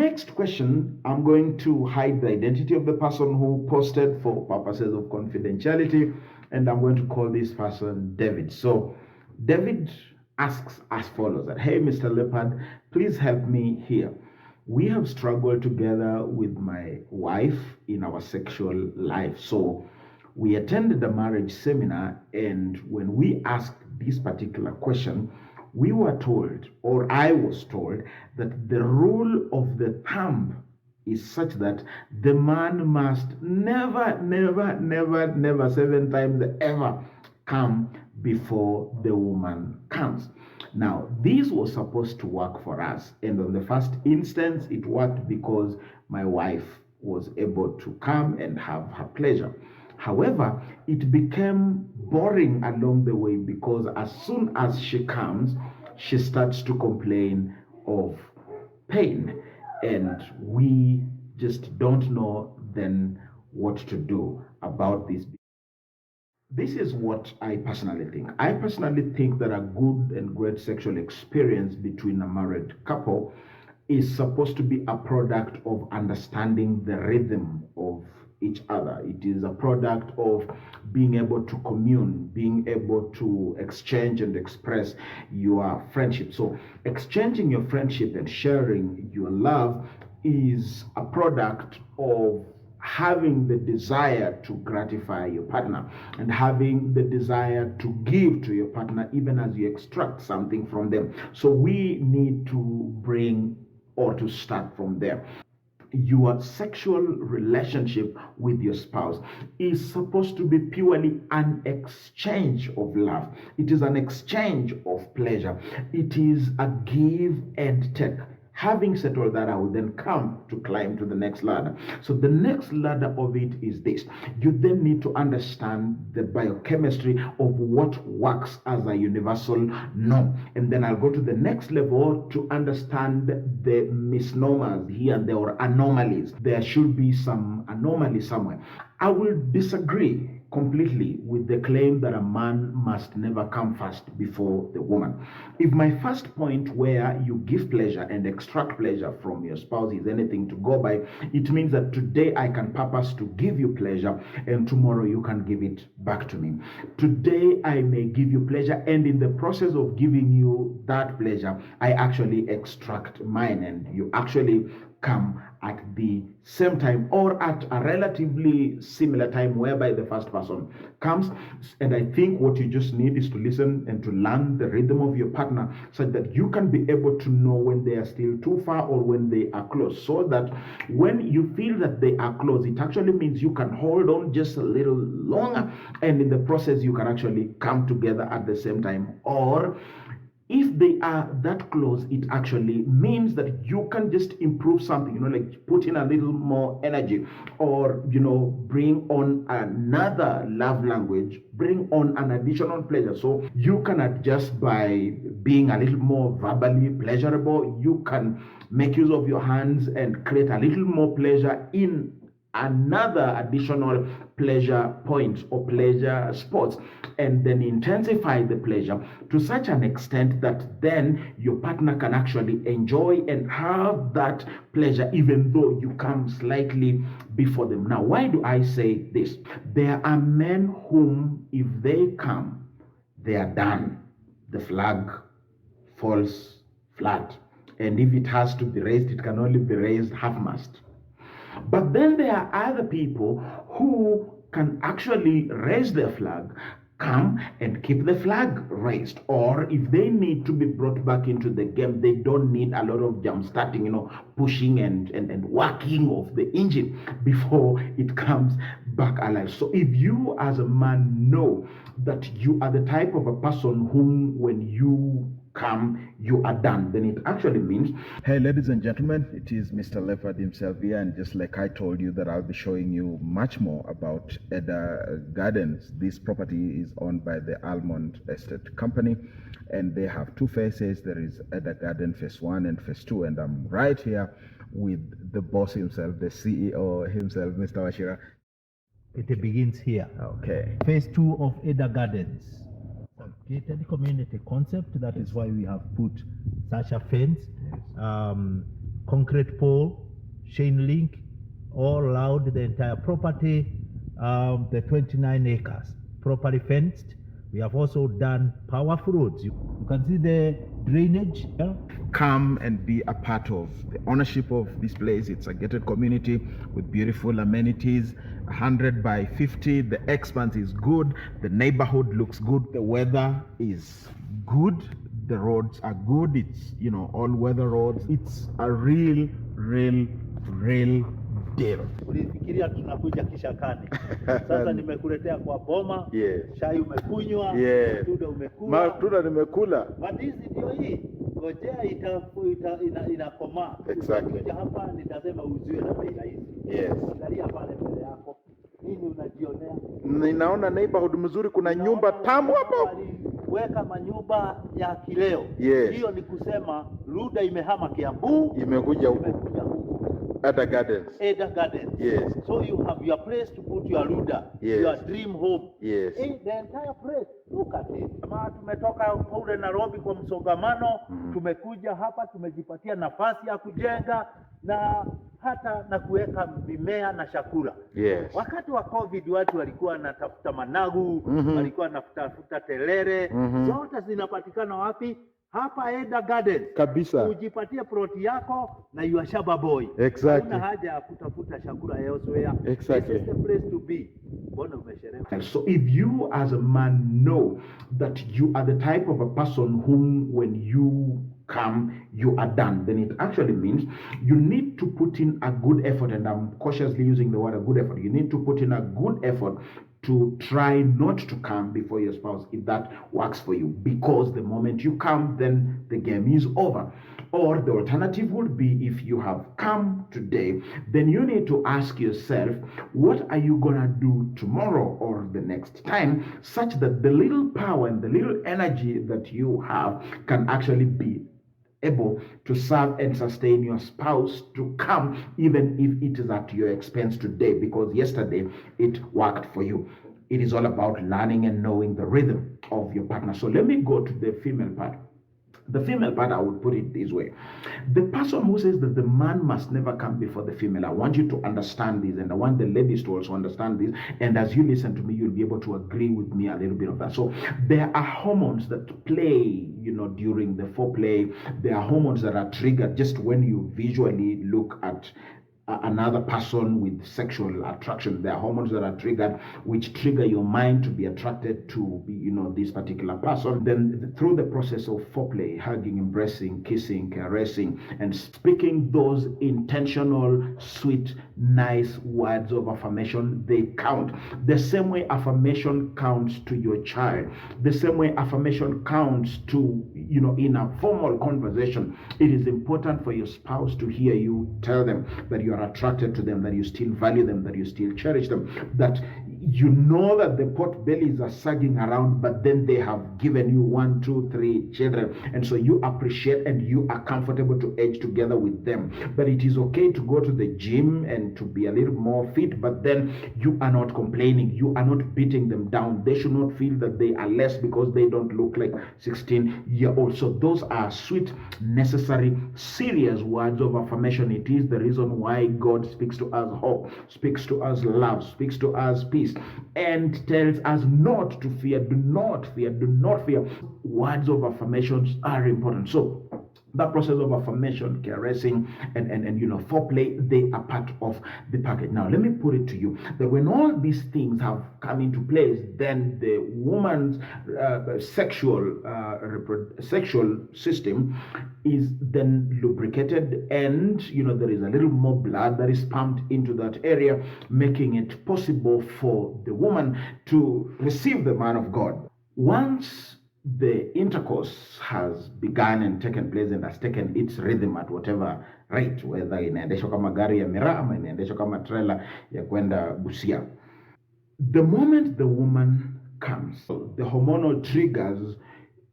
next question, I'm going to hide the identity of the person who posted for purposes of confidentiality, and I'm going to call this person David. So David asks as follows that, hey, Mr. Leopard, please help me here. We have struggled together with my wife in our sexual life. So we attended the marriage seminar, and when we asked this particular question, we were told, or I was told, that the rule of the thumb is such that the man must never, never, never, never, 7 times ever come before the woman comes. Now, this was supposed to work for us, and on the first instance, it worked because my wife was able to come and have her pleasure. However, it became boring along the way because as soon as she comes, she starts to complain of pain, and we just don't know then what to do about this. This is what I personally think. I personally think that a good and great sexual experience between a married couple is supposed to be a product of understanding the rhythm of each other. It is a product of being able to commune, being able to exchange and express your friendship. So, exchanging your friendship and sharing your love is a product of having the desire to gratify your partner and having the desire to give to your partner even as you extract something from them. So we need to bring or to start from there. Your sexual relationship with your spouse is supposed to be purely an exchange of love. It is an exchange of pleasure. It is a give and take. Having said all that, I will then come to climb to the next ladder. So the next ladder of it is this. You then need to understand the biochemistry of what works as a universal norm. And then I'll go to the next level to understand the misnomers here and there, or anomalies. There should be some anomaly somewhere. I will disagree completely with the claim that a man must never come first before the woman. If my first point, where you give pleasure and extract pleasure from your spouse, is anything to go by, it means that today I can purpose to give you pleasure and tomorrow you can give it back to me. Today I may give you pleasure, and in the process of giving you that pleasure, I actually extract mine, and you actually come at the same time or at a relatively similar time whereby the first person comes. And I think what you just need is to listen and to learn the rhythm of your partner so that you can be able to know when they are still too far or when they are close, so that when you feel that they are close, it actually means you can hold on just a little longer, and in the process you can actually come together at the same time. Or if they are that close, it actually means that you can just improve something, like put in a little more energy, or bring on another love language, bring on an additional pleasure. So you can adjust by being a little more verbally pleasurable. You can make use of your hands and create a little more pleasure in another additional pleasure point or pleasure spots, and then intensify the pleasure to such an extent that then your partner can actually enjoy and have that pleasure even though you come slightly before them. Now, why do I say this? There are men whom, if they come, they are done. The flag falls flat, and if it has to be raised, it can only be raised half-mast. But then there are other people who can actually raise their flag, come and keep the flag raised. Or if they need to be brought back into the game, they don't need a lot of jump starting, pushing and working of the engine before it comes back alive. So if you as a man know that you are the type of a person whom when you come, you are done, then it actually means, hey, ladies and gentlemen, it is Mr. Leopard himself here, and just like I told you that I'll be showing you much more about Eda Gardens. This property is owned by the Almond Estate Company, and they have two phases. There is Eda Garden Phase 1 and Phase 2, and I'm right here with the boss himself, the CEO himself, Mr. Washira. It begins here. Okay. Phase 2 of Eda Gardens. Gated community concept. That is why we have put such a fence. concrete pole, chain link, all around the entire property, the 29 acres, properly fenced. We have also done powerful roads. You can see the drainage. Come and be a part of the ownership of this place. It's a gated community with beautiful amenities. 100 by 50. The expanse is good. The neighborhood looks good. The weather is good. The roads are good. It's, all weather roads. It's a real deal. Ulifikiria tunakuja kishakani. Sasa nimekuletea kwa boma. Yes. Chai umekunywa. Yes. Matunda umekula. Matunda nimekula. Madizi ndio hii. Ngojea inakomaa. Exactly. Kuja hapa nitasema uziwe na bei rahisi. Yes. Angalia pale mbele yako. Nini unajionea? Ninaona neighborhood mzuri, kuna nyumba tamu hapo. Weka manyumba ya kileo. Yes. Hiyo ni kusema Luda imehama Kiambu, imekuja huko. Ada Gardens. Ada Gardens. Yes. So you have your place to put your Luda, yes. your dream home. Yes. The entire place. Look at it. Kama tumetoka kule Nairobi kwa msongamano, tumekuja hapa tumejipatia nafasi ya kujenga na hata na kuweka mimea na chakula. Yes. Wakati wa COVID watu walikuwa wanatafuta managu, walikuwa wanatafuta telere, zote zinapatikana wapi? Hapa Ada Gardens. Kabisa. Ujipatie ploti yako na you are shaba boy. Exactly. Huna haja ya kutafuta chakula elsewhere. Exactly. This is the place to be. Mbona umesherehe? And so if you as a man know that you are the type of a person whom when you come, you are done, then it actually means you need to put in a good effort, and I'm cautiously using the word a good effort. You need to put in a good effort to try not to come before your spouse if that works for you, because the moment you come, then the game is over. Or the alternative would be, if you have come today, then you need to ask yourself, what are you gonna do tomorrow or the next time, such that the little power and the little energy that you have can actually be able to serve and sustain your spouse to come, even if it is at your expense today, because yesterday it worked for you. It is all about learning and knowing the rhythm of your partner. So let me go to the female part. The female part, I would put it this way. The person who says that the man must never come before the female, I want you to understand this, and I want the ladies to also understand this. And as you listen to me, you'll be able to agree with me a little bit of that. So there are hormones that play, during the foreplay. There are hormones that are triggered just when you visually look at another person with sexual attraction. There are hormones that are triggered, which trigger your mind to be attracted to, this particular person. Then through the process of foreplay, hugging, embracing, kissing, caressing, and speaking those intentional, sweet, nice words of affirmation, they count. The same way affirmation counts to your child, the same way affirmation counts to, in a formal conversation. It is important for your spouse to hear you tell them that you are attracted to them, that you still value them, that you still cherish them, that you know that the pot bellies are sagging around, but then they have given you 1, 2, 3 children, and so you appreciate and you are comfortable to age together with them. But it is okay to go to the gym and to be a little more fit, but then you are not complaining, you are not beating them down. They should not feel that they are less because they don't look like 16-year-olds. So those are sweet, necessary, serious words of affirmation. It is the reason why God speaks to us hope, speaks to us love, speaks to us peace, and tells us not to fear. Do not fear, do not fear. Words of affirmations are important. So that process of affirmation, caressing, and foreplay, they are part of the package. Now, let me put it to you that when all these things have come into place, then the woman's sexual system is then lubricated, and there is a little more blood that is pumped into that area, making it possible for the woman to receive the man of God. Once the intercourse has begun and taken place and has taken its rhythm at whatever rate, whether inaendeshwa kama gari ya miraa ama inaendeshwa kama trailer ya kwenda Busia, the moment the woman comes, the hormonal triggers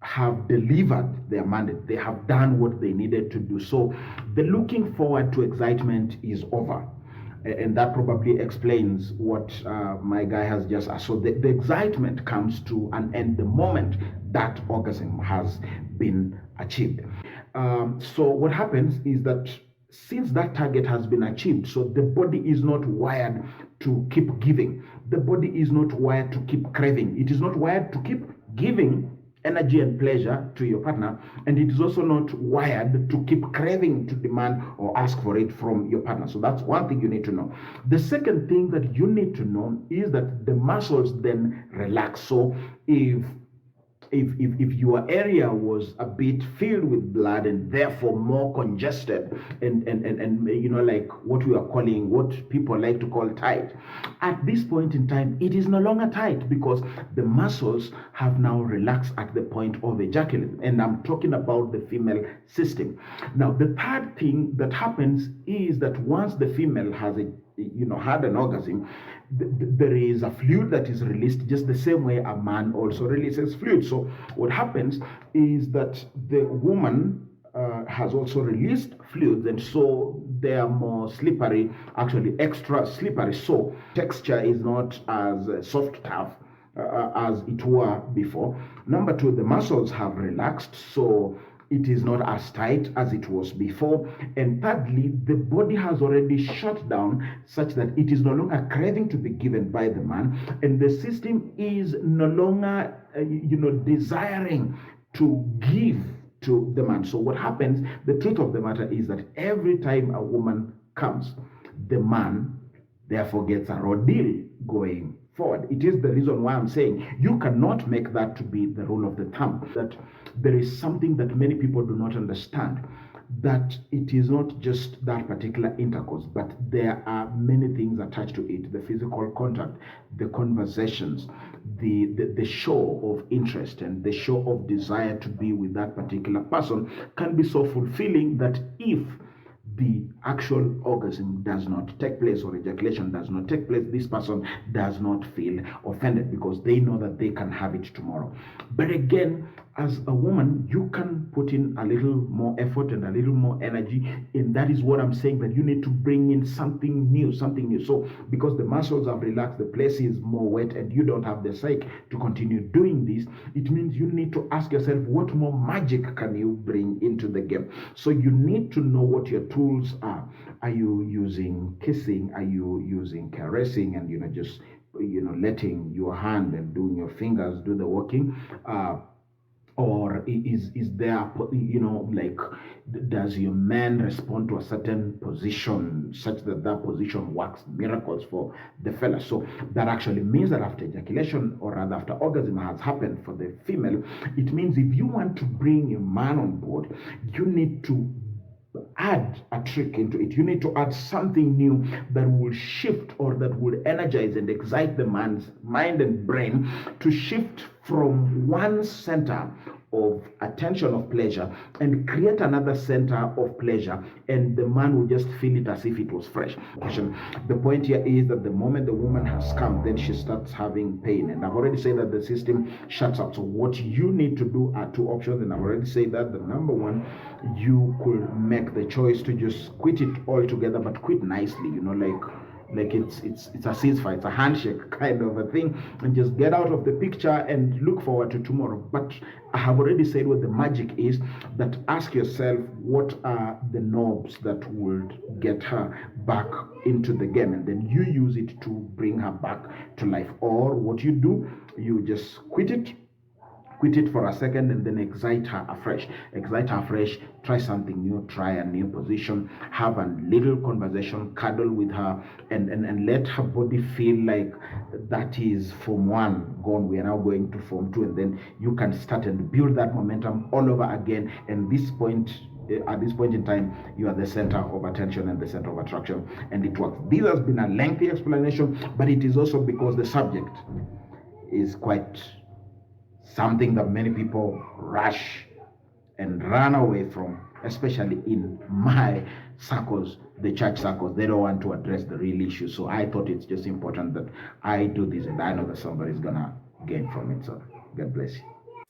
have delivered their mandate. They have done what they needed to do. So the looking forward to excitement is over. And that probably explains what my guy has just asked. So the excitement comes to an end the moment that orgasm has been achieved. So what happens is that since that target has been achieved, so the body is not wired to keep giving. The body is not wired to keep craving. It is not wired to keep giving energy and pleasure to your partner, and it is also not wired to keep craving to demand or ask for it from your partner. So that's one thing you need to know. The second thing that you need to know is that the muscles then relax. So if your area was a bit filled with blood and therefore more congested and like what we are calling, what people like to call tight, at this point in time it is no longer tight because the muscles have now relaxed at the point of ejaculation, and I'm talking about the female system. Now the third thing that happens is that once the female has had an orgasm, there is a fluid that is released just the same way a man also releases fluid. So what happens is that the woman has also released fluids, and so they are more slippery, actually extra slippery. So texture is not as soft tough as it were before. Number two, the muscles have relaxed, so it is not as tight as it was before. And thirdly, the body has already shut down such that it is no longer craving to be given by the man, and the system is no longer desiring to give to the man. So what happens, the truth of the matter is that every time a woman comes, the man therefore gets a raw deal going forward. It is the reason why I'm saying you cannot make that to be the rule of the thumb, that there is something that many people do not understand, that it is not just that particular intercourse, but there are many things attached to it: the physical contact, the conversations, the show of interest, and the show of desire to be with that particular person can be so fulfilling that if the actual orgasm does not take place or ejaculation does not take place, this person does not feel offended because they know that they can have it tomorrow. But again, as a woman, you can put in a little more effort and a little more energy, and that is what I'm saying, that you need to bring in something new. So because the muscles have relaxed, the place is more wet, and you don't have the psyche to continue doing this, it means you need to ask yourself, what more magic can you bring into the game? So you need to know what your tools are. Are you using kissing? Are you using caressing and just letting your hand and doing your fingers do the working? Or is there like, does your man respond to a certain position such that that position works miracles for the fella? So that actually means that after ejaculation, or rather after orgasm has happened for the female, it means if you want to bring a man on board, you need to add a trick into it. You need to add something new that will shift, or that will energize and excite the man's mind and brain to shift from one center of attention of pleasure and create another center of pleasure, and the man will just feel it as if it was fresh. The point here is that the moment the woman has come, then she starts having pain, and I've already said that the system shuts up. So what you need to do are two options, and I've already said that the number one, you could make the choice to just quit it altogether, but quit nicely, like it's a ceasefire, it's a handshake kind of a thing, and just get out of the picture and look forward to tomorrow. But I have already said what the magic is, that ask yourself, what are the knobs that would get her back into the game, and then you use it to bring her back to life. Or what you do, you just quit it for a second, and then excite her afresh. Try something new, try a new position, have a little conversation, cuddle with her, and let her body feel like that is form one gone. We are now going to form two, and then you can start and build that momentum all over again. And at this point in time, you are the center of attention and the center of attraction, and it works. This has been a lengthy explanation, but it is also because the subject is quite something that many people rush and run away from, especially in my circles, the church circles. They don't want to address the real issue. So I thought it's just important that I do this, and I know that somebody's gonna gain from it. So God bless you.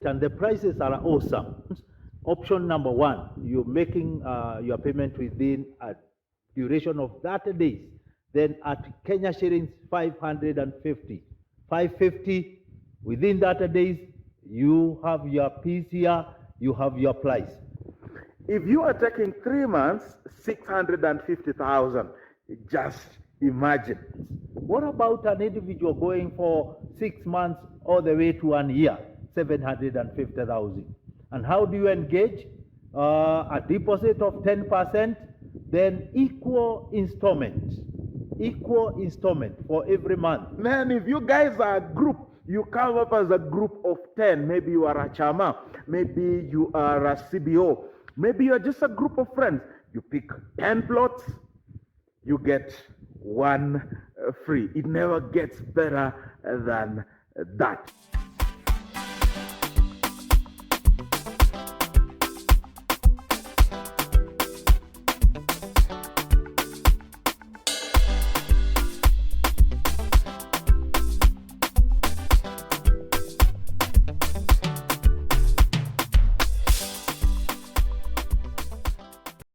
And the prices are awesome. Option number one, you're making your payment within a duration of 30 days. Then at Kenya shillings 550. 550 within 30 days, you have your piece here, you have your price. If you are taking 3 months, 650,000. Just imagine. What about an individual going for 6 months all the way to 1 year, 750,000? And how do you engage? A deposit of 10%, then equal installment for every month. Man, if you guys are a group, you come up as a group of 10. Maybe you are a chama, maybe you are a CBO, maybe you're just a group of friends. You pick 10 plots, you get 1 free. It never gets better than that.